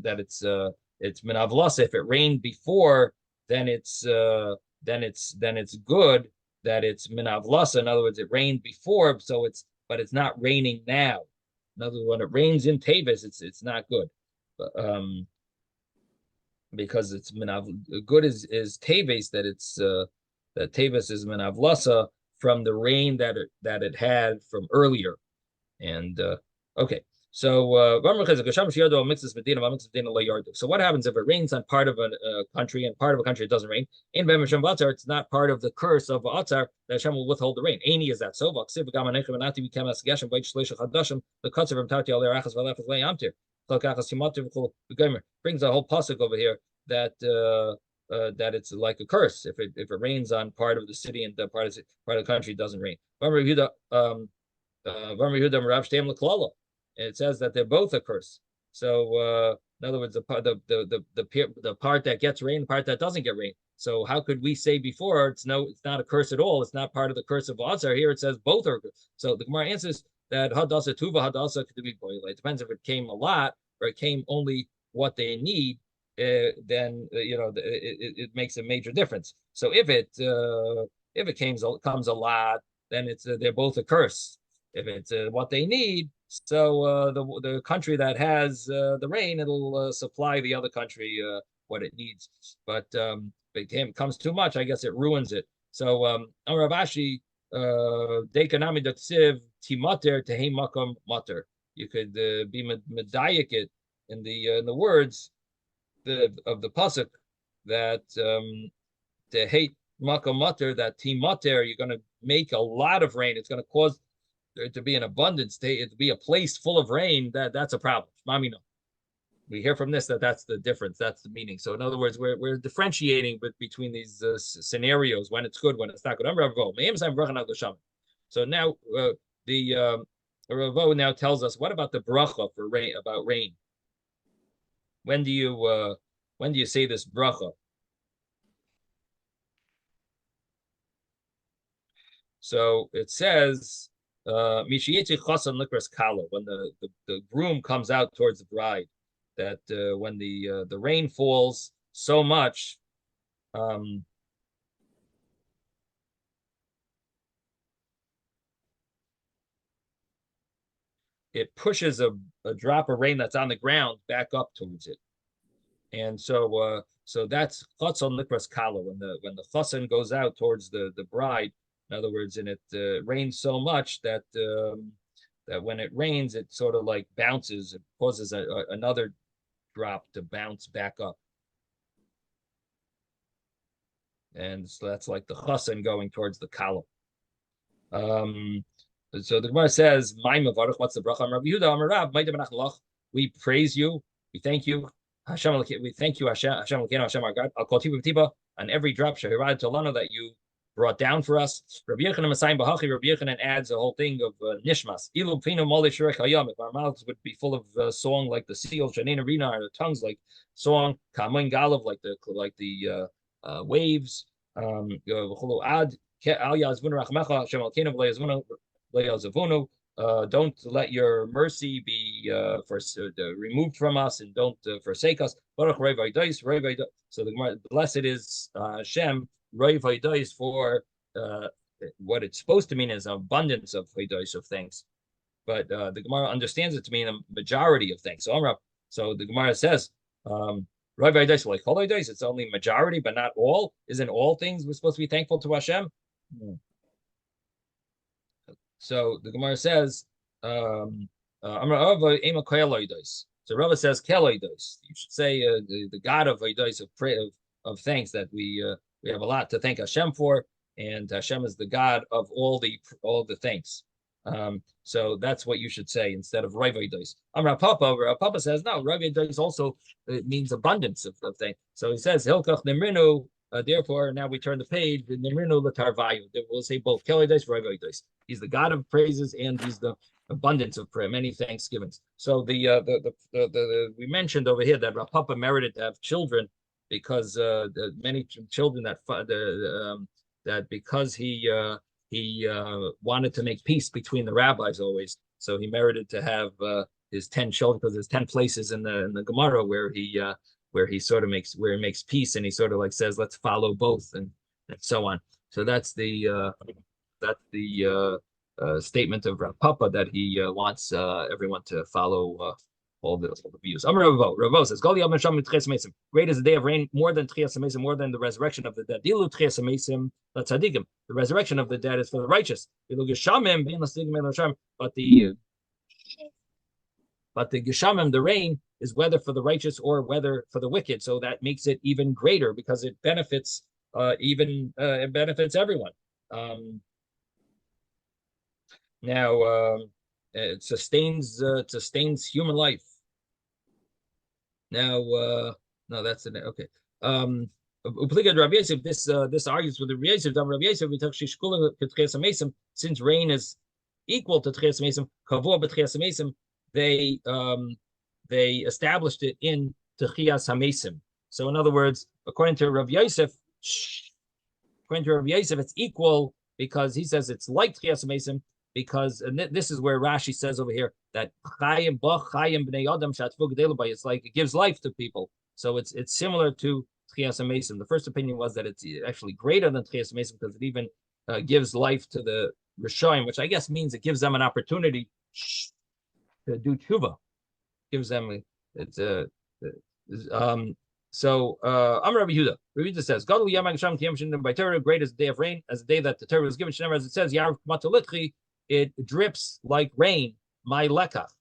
that it's minavlas. If it rained before, then it's good that it's minavlas. In other words, it rained before, but it's not raining now. In other words, when it rains in teves, it's not good. Because it's minav good is teves, that it's that teves is minavlasa from the rain that it had from earlier. And okay, so what happens if it rains on part of a country and part of a country it doesn't rain? In it's not part of the curse of Atzar that Hashem will withhold the rain. Any is that so? Brings a whole pasuk over here that that it's like a curse if it rains on part of the city and the part of the country doesn't rain. It says that they're both a curse. So in other words, the part that gets rain, the part that doesn't get rain. So how could we say before it's not a curse at all? It's not part of the curse of Azar. Here it says both are. So the Gemara answers that hadasa tuva hadasa could be boiled. It depends if it came a lot or it came only what they need. Then it makes a major difference. So if it comes a lot, then it's they're both a curse. If it's what they need, so the country that has the rain, it'll supply the other country what it needs. But it comes too much, I guess it ruins it. So Rav Ashi, Dekanami Daksiv Timater Tehei Makom Mater. You could be medayik it in the words of the pasuk that to hate makom mater, that timater, you're going to make a lot of rain. It's going to cause there to be an abundance, to be a place full of rain. That's a problem. Mami, no. We hear from this that's the difference. That's the meaning. So in other words, we're differentiating between these scenarios when it's good, when it's not good. So now the Ravo now tells us, what about the bracha for rain, about rain? When do you say this bracha? So it says, when the groom comes out towards the bride, that when the rain falls so much, it pushes a drop of rain that's on the ground back up towards it. And so that's chatzon likras kala, when the chassan goes out towards the bride. In other words, and it rains so much that that when it rains, it sort of like bounces. It causes another drop to bounce back up. And so that's like the chassan going towards the kala. So the Gemara says, what's the bracha? We praise you. We thank you. Hashem, we thank you, Hashem, Hashem, our God. I'll call Tiba on every drop Shahirad Tolano that you brought down for us. Rabbi Yochanan adds a whole thing of nishmas. If our mouths would be full of song like the seal, Shanina Rina, our tongues like song, Kamoin Galav, like the waves. Don't let your mercy be removed from us, and don't forsake us. So the Gemara, blessed is Hashem, for what it's supposed to mean is abundance of things, but the Gemara understands it to mean a majority of things. So the Gemara says, like holidays, it's only majority, but not all. Isn't all things we're supposed to be thankful to Hashem? So the Gemara says, so Rava says keloidos. You should say the God of oidos of thanks, that we have a lot to thank Hashem for, and Hashem is the God of all the thanks. So that's what you should say instead of Rav oidos. Rav Papa says no. Rav oidos also means abundance of things. So he says Hilkach Nimrinu. Therefore, now we turn the page. Nimrinu Latarvayu. We'll say both keloidos, Rav oidos. He's the God of praises, and he's the abundance of prayer, many thanksgivings. So we mentioned over here that Rav Papa merited to have children because many children that because he wanted to make peace between the rabbis always, so he merited to have his 10 children, because there's 10 places in the Gemara where he sort of makes peace, and he sort of like says, let's follow both, and so on. So that's the statement of Rav Papa, that he wants everyone to follow all the views. Ravo says, great is the day of rain, more than Tchias HaMesim, more than the resurrection of the dead. Dilu Tchias HaMesim LaTzadikim. The resurrection of the dead is for the righteous. But the Geshamim, the rain, is whether for the righteous or whether for the wicked. So that makes it even greater, because it benefits it benefits everyone. Now it sustains human life. Now no, that's it. Okay. This argues with the Rabbi Yosef. Since rain is equal to Tchias HaMesim, Kavua b'Tchias HaMesim, they established it in Tchias HaMesim. So in other words, according to Rabbi Yosef, it's equal, because he says it's like Tchias HaMesim, because, and this is where Rashi says over here that it's like it gives life to people. So it's similar to Tchias HaMesim. The first opinion was that it's actually greater than Tchias HaMesim, because it even gives life to the Rishonim, which I guess means it gives them an opportunity to do tshuva. Gives them so Amar Rabbi Yehuda. Rabbi Yehuda says, "Gadol Yom HaGasham Kiyam by Torah, great as the day of rain, as the day that the Torah was given." As it says, Yarav Matalitchi, it drips like rain. My lekach.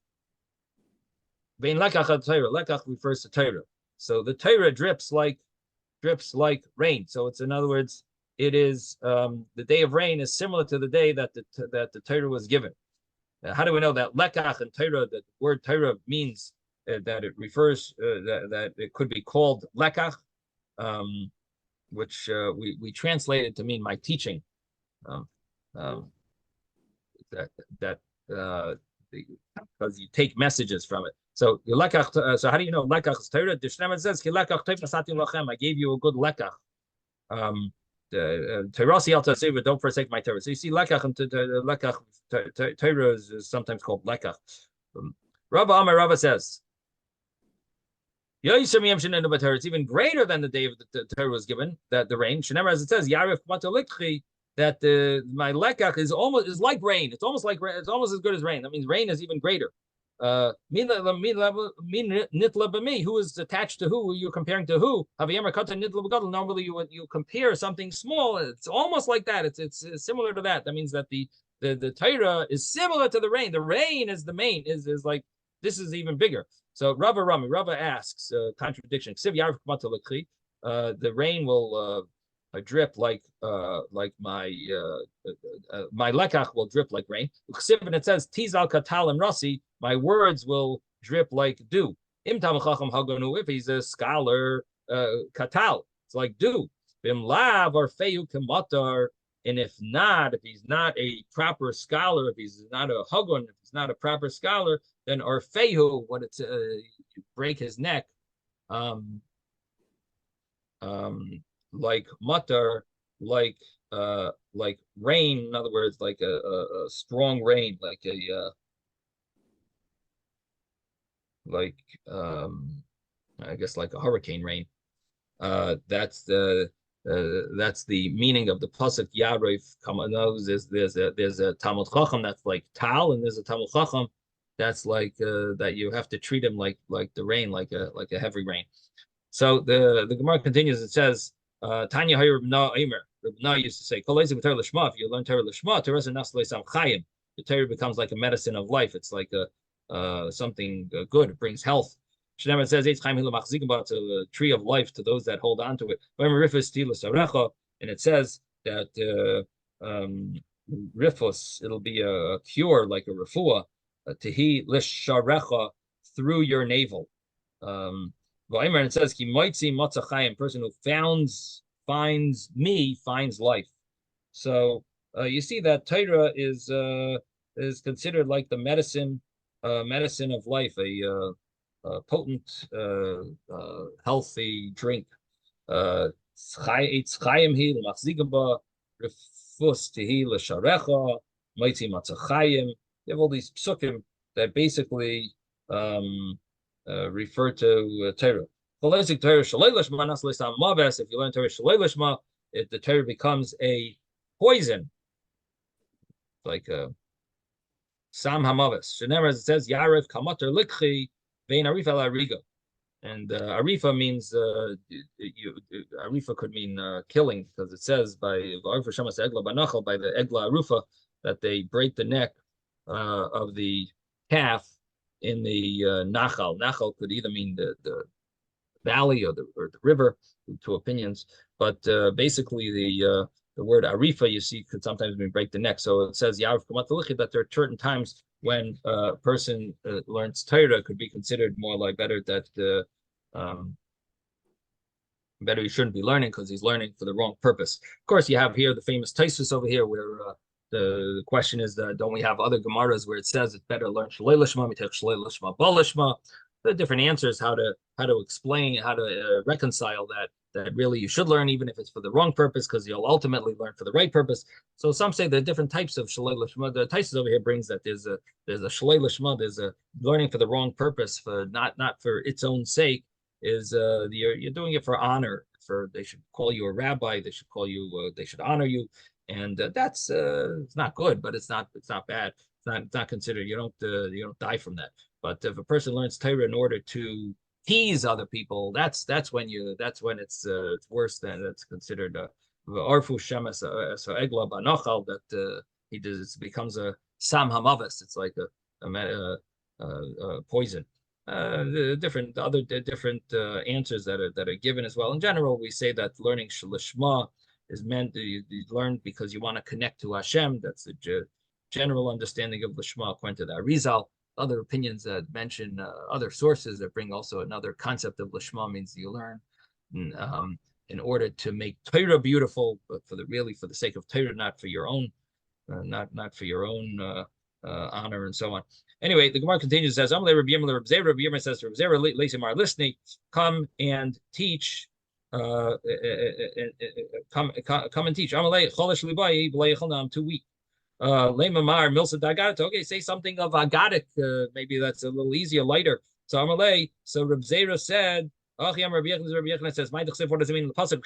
Vein lekach ad Torah. Lekach refers to Torah. So the Torah drips like rain. So it's, in other words, it is the day of rain is similar to the day that the Torah was given. How do we know that lekach and Torah, that the word Torah means that it refers that it could be called lekach, which we translated to mean my teaching, because you take messages from it. So lekach. So how do you know lekach is Torah? The Shneimah says, "Lekach Torah nasati lachem." I gave you a good lekach. Don't forsake my Torah. So you see, lekach and Torah is sometimes called lekach. Rava says, it's even greater than the day of the Torah was given, that the rain. As it says, that my lekach is like rain. It's almost like rain. It's almost as good as rain. That means rain is even greater. Who is attached to who? You're comparing to who? Normally you compare something small. It's almost like that. It's similar to that. That means that the Torah is similar to the rain. The rain is the main, is like, this is even bigger. So Rava asks, contradiction. The rain will drip like my lekach will drip like rain. And it says, Tizal katal and rasi, my words will drip like dew. If he's a scholar, katal, it's like dew. Bim lav or feyu kematar. And if he's not a proper scholar, if he's not a hagon, if he's not a proper scholar, then orfehu, what it's you break his neck, like matar, like rain. In other words, like a strong rain, like I guess like a hurricane rain. That's the meaning of the pasuk Yarif. There's a Talmud Chacham that's like Tal, and there's a Talmud Chacham that's like that you have to treat him like the rain, like a heavy rain. So the Gemara continues. It says, Tanya Hayr Rabna Aimer. Rabna used to say, if you learn Torah Lishma, the Torah becomes like a medicine of life. It's like a something good. It brings health. It says, it's a tree of life to those that hold on to it. And it says that rifus, it'll be a cure, like a refuah, tehi lisharecha, through your navel. And it says, "Ki moitzi matzachayim," person who finds me finds life. So you see that Torah is considered like the medicine of life, a potent, healthy drink. Eitz chayim hi l'machzigaba, refus tehi l'sharecha, moitzi matzachayim. You have all these psukim that basically refer to Torah. If you learn Torah Shalei, the Torah becomes a poison, like a Sam Hamavis. As it says, Yarev Kamater Likhi Vein Arifa La Riga. And Arifa means, Arifa could mean killing, because it says by the Egla Arufa that they break the neck of the calf in the Nachal. Nachal could either mean the valley or the river, two opinions. But basically, the word arifa, you see, could sometimes mean break the neck. So it says that there are certain times when a person learns Torah, could be considered more like better he shouldn't be learning because he's learning for the wrong purpose. Of course, you have here the famous Taanis over here, where the question is that don't we have other Gemaras where it says it's better to learn Shalei Lishma, mitech Shalei Lishma, Bal Lishma. The different answers how to explain, how to reconcile that really you should learn even if it's for the wrong purpose, because you'll ultimately learn for the right purpose. So some say there are different types of Shalei Lishma. The Taanis over here brings that there's a Shalei Lishma, there's a learning for the wrong purpose, for not for its own sake. Is you're doing it for honor. For they should call you a rabbi, they should call you, they should honor you, and that's it's not good, but it's not bad. It's not considered. You don't die from that. But if a person learns Torah in order to tease other people, that's when it's worse. Than it's considered arfu shemes egla banachal, that he does, becomes a sam hamavis. It's like a poison. Different answers that are given as well. In general, we say that learning Lishma is meant you learn because you want to connect to Hashem. That's the general understanding of Lishma according to the Arizal. Other opinions that mention other sources that bring also another concept of Lishma means you learn in order to make Torah beautiful, but for the sake of Torah, not for your own not for your own honor and so on. Anyway, the Gemara continues, says, Rabbi Yirmiyah says to Rabbi Zera, listening, come and teach, come and teach. Amalei Cholesh Libai, I'm too weak. Lemamar Milsa Dagadik. Okay, say something of Agadik. Maybe that's a little easier, lighter. So Amalei. So Rabbi Zera said, Rabbi Yechon says, what does it mean in the pasuk?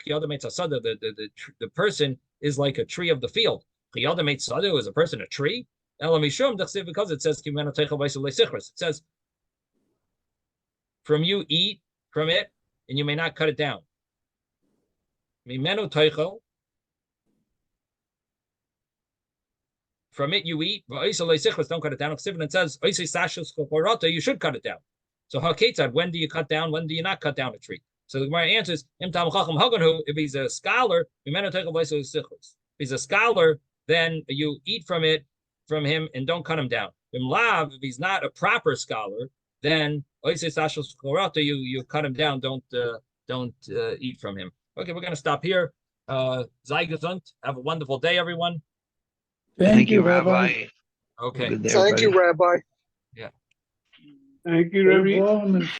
The person is like a tree of the field. Is a person a tree? Because it says, it says, from you eat from it, and you may not cut it down. From it you eat, don't cut it down. And it says, you should cut it down. So when do you cut down? When do you not cut down a tree? So the Gemara answers, if he's a scholar, if he's a scholar, then you eat from him and don't cut him down. If he's not a proper scholar, then you cut him down. Don't eat from him. Okay, we're going to stop here. Sei gesund. Have a wonderful day, everyone. Thank you, Rabbi. Okay. Thank you, Rabbi. Yeah. Thank you, Rabbi.